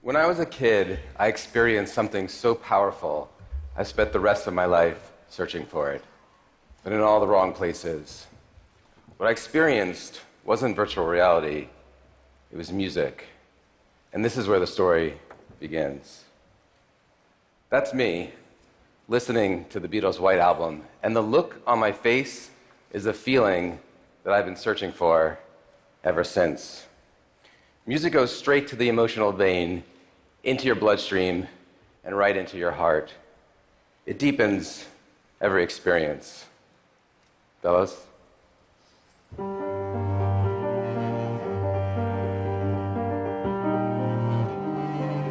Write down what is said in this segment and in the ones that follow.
When I was a kid, I experienced something so powerful, I spent the rest of my life searching for it, but in all the wrong places. What I experienced wasn't virtual reality, it was music. And this is where the story begins. That's me, listening to the Beatles' White Album, and the look on my face is a feeling that I've been searching for ever since. Music goes straight to the emotional vein, into your bloodstream, and right into your heart. It deepens every experience. Fellas?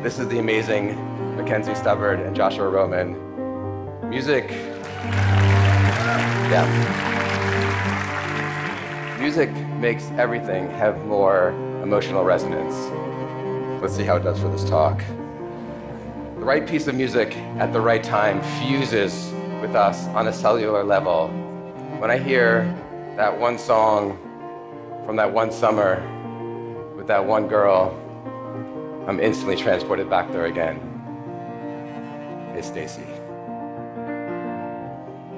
This is the amazing Mackenzie Stubbard and Joshua Roman. Music makes everything have more emotional resonance. Let's see how it does for this talk. The right piece of music at the right time fuses with us on a cellular level. When I hear that one song from that one summer with that one girl, I'm instantly transported back there again. Hey, Stacy.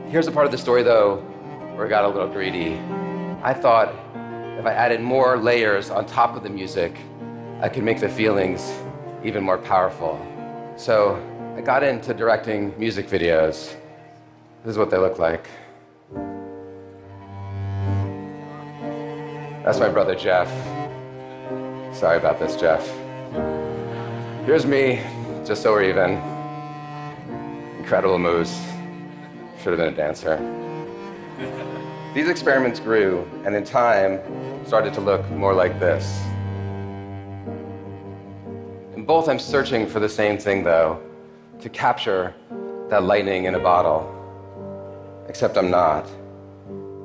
Here's a part of the story, though, where I got a little greedy. I thought if I added more layers on top of the music, I could make the feelings even more powerful. So I got into directing music videos. This is what they look like. That's my brother, Jeff. Sorry about this, Jeff. Here's me, just so we're even. Incredible moves. Should have been a dancer. These experiments grew, and in time, started to look more like this. In both, I'm searching for the same thing, though, to capture that lightning in a bottle. Except I'm not.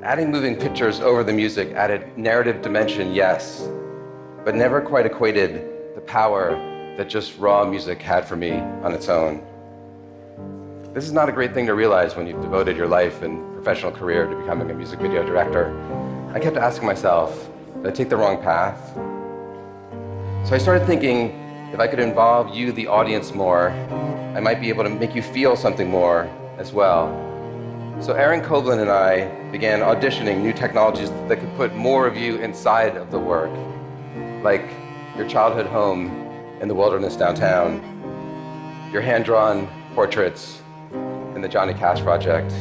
Adding moving pictures over the music added narrative dimension, yes, but never quite equated the power that just raw music had for me on its own. This is not a great thing to realize when you've devoted your life and professional career to becoming a music video director. I kept asking myself, did I take the wrong path? So I started thinking, if I could involve you, the audience, more, I might be able to make you feel something more as well. So Aaron Koblin and I began auditioning new technologies that could put more of you inside of the work, like your childhood home in the wilderness downtown, your hand-drawn portraits in the Johnny Cash Project,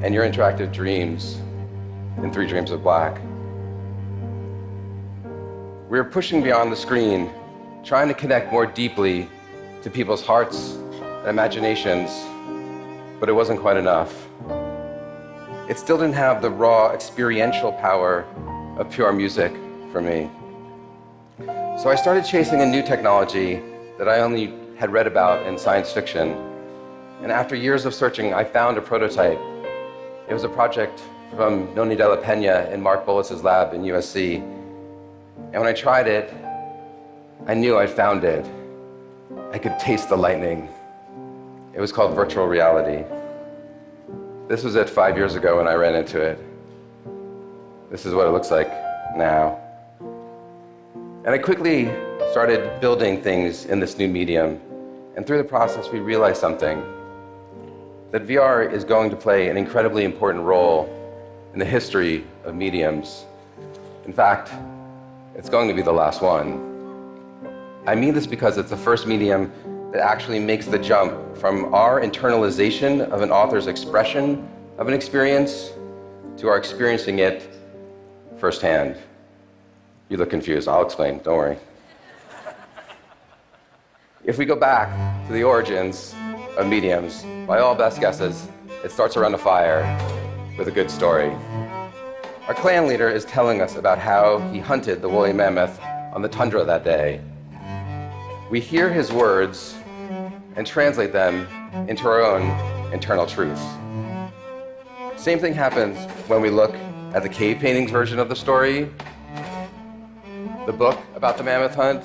and your interactive dreams in 3 Dreams of Black. We're pushing beyond the screen, trying to connect more deeply to people's hearts and imaginations, but it wasn't quite enough. It still didn't have the raw experiential power of pure music for me. So I started chasing a new technology that I only had read about in science fiction. And after years of searching, I found a prototype. It was a project from Noni de la Peña in Mark Bolas's lab in USC. And when I tried it, I knew I'd found it. I could taste the lightning. It was called virtual reality. This was it 5 years ago when I ran into it. This is what it looks like now. And I quickly started building things in this new medium. And through the process, we realized something, that VR is going to play an incredibly important role in the history of mediums. In fact, it's going to be the last one. I mean this because it's the first medium that actually makes the jump from our internalization of an author's expression of an experience to our experiencing it firsthand. You look confused. I'll explain. Don't worry. If we go back to the origins of mediums, by all best guesses, it starts around a fire with a good story. Our clan leader is telling us about how he hunted the woolly mammoth on the tundra that day. We hear his words and translate them into our own internal truth. Same thing happens when we look at the cave paintings version of the story, the book about the mammoth hunt,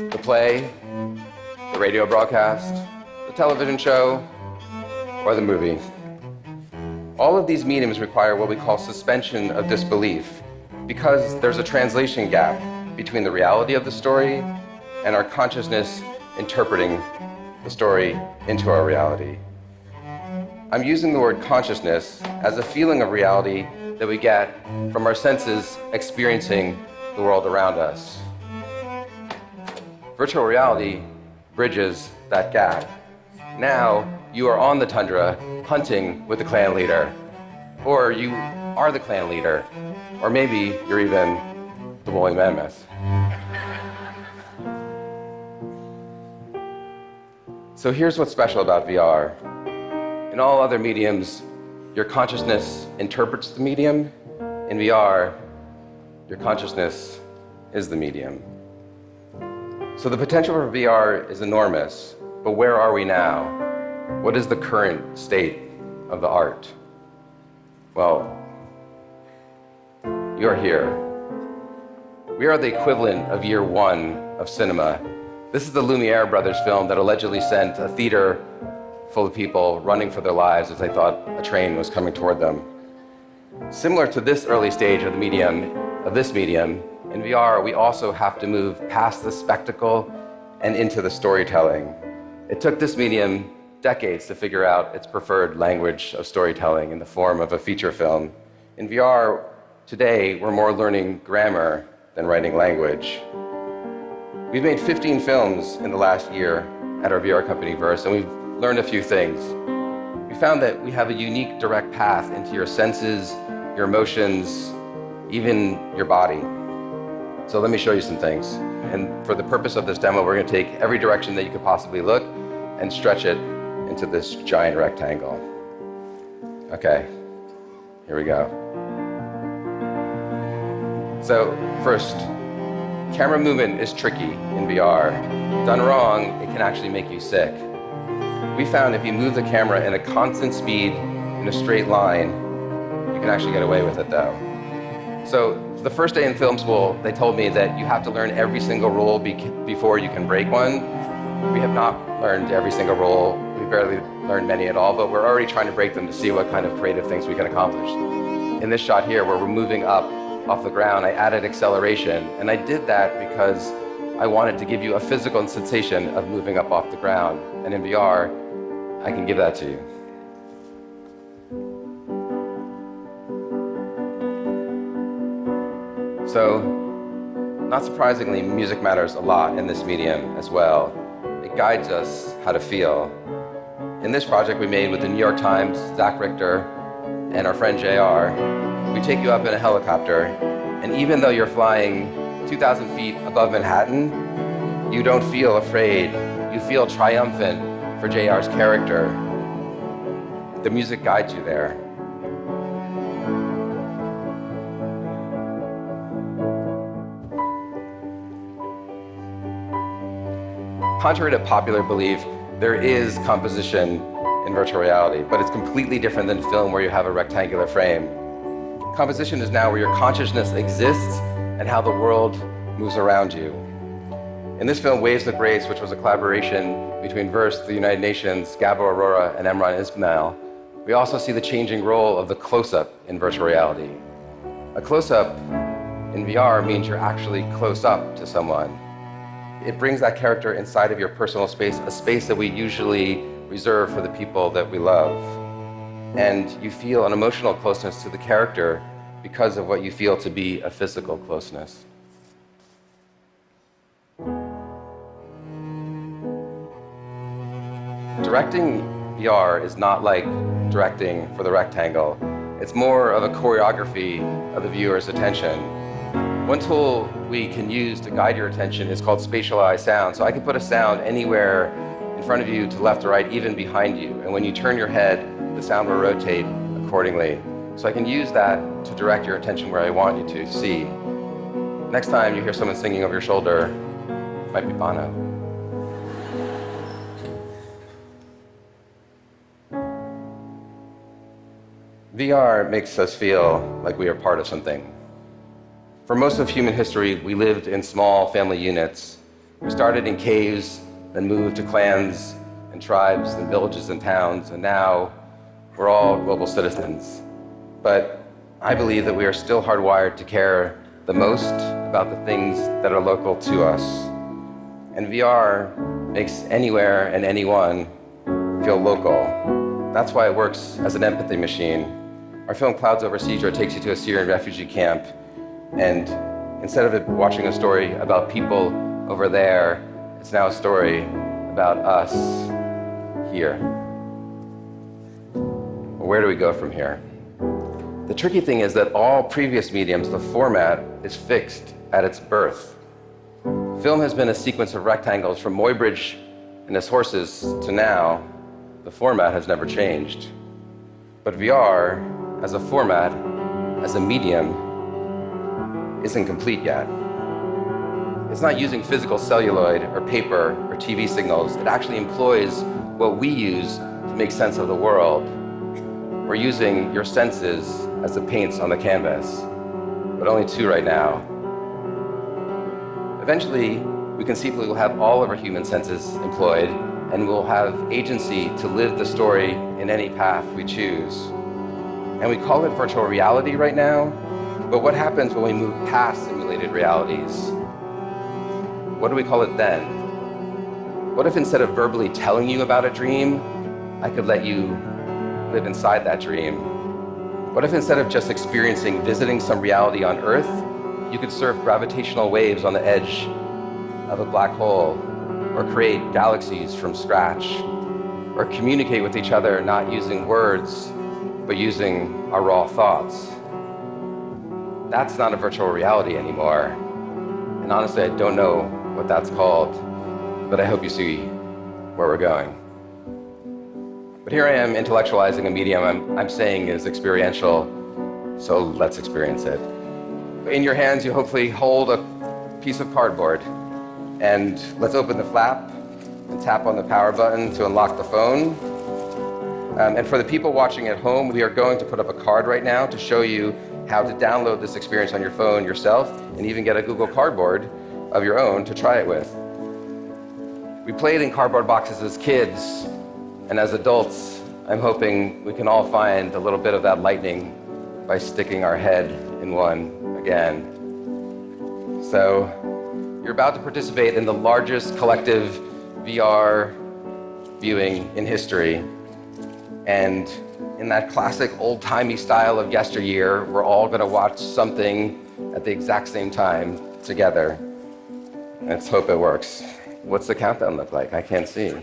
the play, the radio broadcast, the television show, or the movie. All of these mediums require what we call suspension of disbelief, because there's a translation gap between the reality of the story and our consciousness interpreting the story into our reality. I'm using the word consciousness as a feeling of reality that we get from our senses experiencing the world around us. Virtual reality bridges that gap. Now you are on the tundra hunting with the clan leader, or you are the clan leader, or maybe you're even the woolly mammoth. So here's what's special about VR. In all other mediums, your consciousness interprets the medium. In VR, your consciousness is the medium. So the potential for VR is enormous, but where are we now? What is the current state of the art? Well, you are here. We are the equivalent of year one of cinema. This is the Lumiere brothers film that allegedly sent a theater full of people running for their lives as they thought a train was coming toward them. Similar to this early stage of this medium, in VR, we also have to move past the spectacle and into the storytelling. It took this medium decades to figure out its preferred language of storytelling in the form of a feature film. In VR, today, we're more learning grammar than writing language. We've made 15 films in the last year at our VR company, Verse, and we've learned a few things. We found that we have a unique direct path into your senses, your emotions, even your body. So let me show you some things. And for the purpose of this demo, we're going to take every direction that you could possibly look and stretch it into this giant rectangle. Okay, here we go. So first, camera movement is tricky in VR. Done wrong, it can actually make you sick. We found if you move the camera in a constant speed in a straight line, you can actually get away with it though. So the first day in film school, they told me that you have to learn every single rule before you can break one. We have not learned every single rule. We barely learned many at all, but we're already trying to break them to see what kind of creative things we can accomplish. In this shot here, where we're moving up off the ground, I added acceleration, and I did that because I wanted to give you a physical sensation of moving up off the ground. And in VR, I can give that to you. So, not surprisingly, music matters a lot in this medium as well. It guides us how to feel. In this project we made with the New York Times, Zach Richter, and our friend JR, we take you up in a helicopter, and even though you're flying 2,000 feet above Manhattan, you don't feel afraid. You feel triumphant for JR's character. The music guides you there. Contrary to popular belief, there is composition in virtual reality, but it's completely different than film where you have a rectangular frame. Composition is now where your consciousness exists and how the world moves around you. In this film, Waves of Grace, which was a collaboration between Verse, the United Nations, Gabo Aurora, and Emran Ismail, we also see the changing role of the close-up in virtual reality. A close-up in VR means you're actually close up to someone. It brings that character inside of your personal space, a space that we usually reserve for the people that we love. And you feel an emotional closeness to the character because of what you feel to be a physical closeness. Directing VR is not like directing for the rectangle. It's more of a choreography of the viewer's attention. One tool we can use to guide your attention is called Spatialized Sound. So I can put a sound anywhere in front of you, to left or right, even behind you. And when you turn your head, the sound will rotate accordingly. So I can use that to direct your attention where I want you to see. Next time you hear someone singing over your shoulder, it might be Bono. VR makes us feel like we are part of something. For most of human history, we lived in small family units. We started in caves, then moved to clans and tribes and villages and towns, and now we're all global citizens. But I believe that we are still hardwired to care the most about the things that are local to us. And VR makes anywhere and anyone feel local. That's why it works as an empathy machine. Our film Clouds Over Seizure takes you to a Syrian refugee camp, and instead of it watching a story about people over there, it's now a story about us here. Where do we go from here? The tricky thing is that all previous mediums, the format is fixed at its birth. Film has been a sequence of rectangles from Muybridge and his horses to now. The format has never changed. But VR, as a format, as a medium, isn't complete yet. It's not using physical celluloid or paper or TV signals. It actually employs what we use to make sense of the world. We're using your senses as the paints on the canvas, but only two right now. Eventually, we conceivably will have all of our human senses employed, and we'll have agency to live the story in any path we choose. And we call it virtual reality right now, but what happens when we move past simulated realities? What do we call it then? What if instead of verbally telling you about a dream, I could let you live inside that dream? What if instead of just visiting some reality on Earth, you could surf gravitational waves on the edge of a black hole, or create galaxies from scratch, or communicate with each other not using words, but using our raw thoughts? That's not a virtual reality anymore. And honestly, I don't know what that's called, but I hope you see where we're going. But here I am intellectualizing a medium I'm saying is experiential, so let's experience it. In your hands, you hopefully hold a piece of cardboard, and let's open the flap and tap on the power button to unlock the phone. And for the people watching at home, we are going to put up a card right now to show you how to download this experience on your phone yourself, and even get a Google Cardboard of your own to try it with. We played in cardboard boxes as kids, and as adults, I'm hoping we can all find a little bit of that lightning by sticking our head in one again. So, you're about to participate in the largest collective VR viewing in history. And in that classic old-timey style of yesteryear, we're all gonna watch something at the exact same time together. Let's hope it works. What's the countdown look like? I can't see.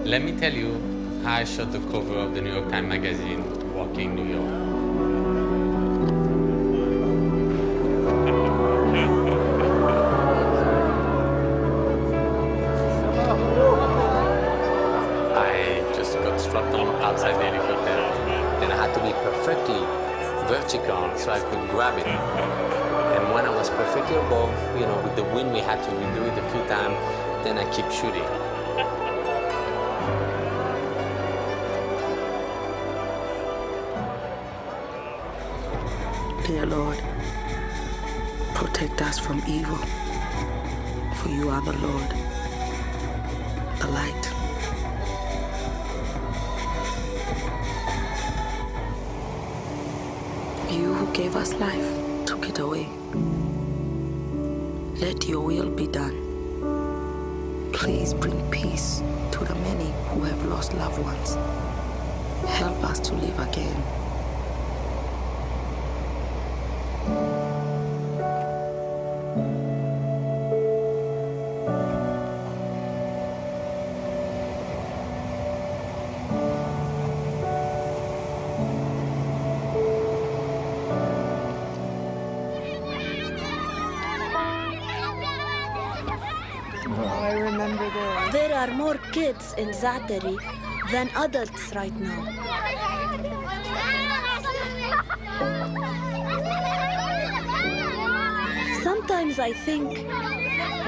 'Let me tell you how I shot the cover of the New York Times Magazine, Walking New York. I just got strapped on outside the helicopter, and I had to be perfectly vertical so I could grab it. And when I was perfectly above, with the wind, we had to redo it a few times, then I keep shooting. Dear Lord, protect us from evil, for you are the Lord, the light. You who gave us life took it away. Let your will be done. Please bring peace to the many who have lost loved ones. Help us to live again. I remember this. There are more kids in Zatari than adults right now. Sometimes I think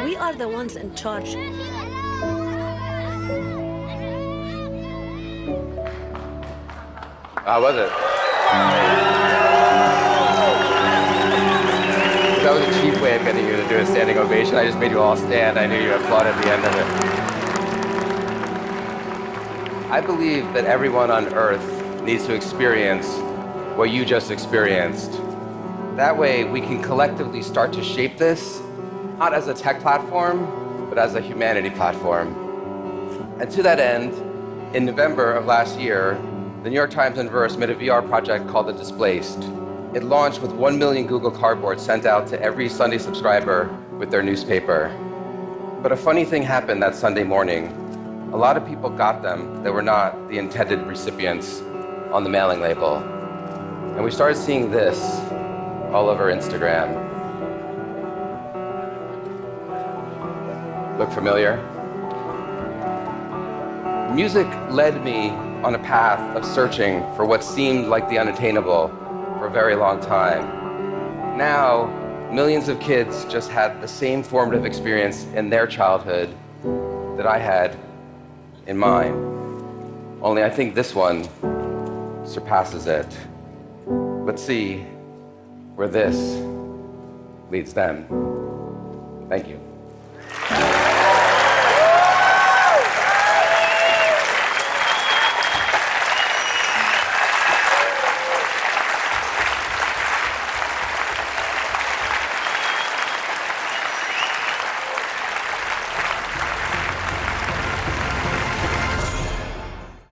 we are the ones in charge. How was it? That was a cheap way of getting you to do a standing ovation. I just made you all stand. I knew you applauded at the end of it. I believe that everyone on Earth needs to experience what you just experienced. That way, we can collectively start to shape this, not as a tech platform, but as a humanity platform. And to that end, in November of last year, the New York Times and Verse made a VR project called The Displaced. It launched with 1 million Google Cardboards sent out to every Sunday subscriber with their newspaper. But a funny thing happened that Sunday morning. A lot of people got them that were not the intended recipients on the mailing label. And we started seeing this all over Instagram. Look familiar? Music led me on a path of searching for what seemed like the unattainable for a very long time. Now, millions of kids just had the same formative experience in their childhood that I had in mine. Only I think this one surpasses it. Let's see where this leads them. Thank you.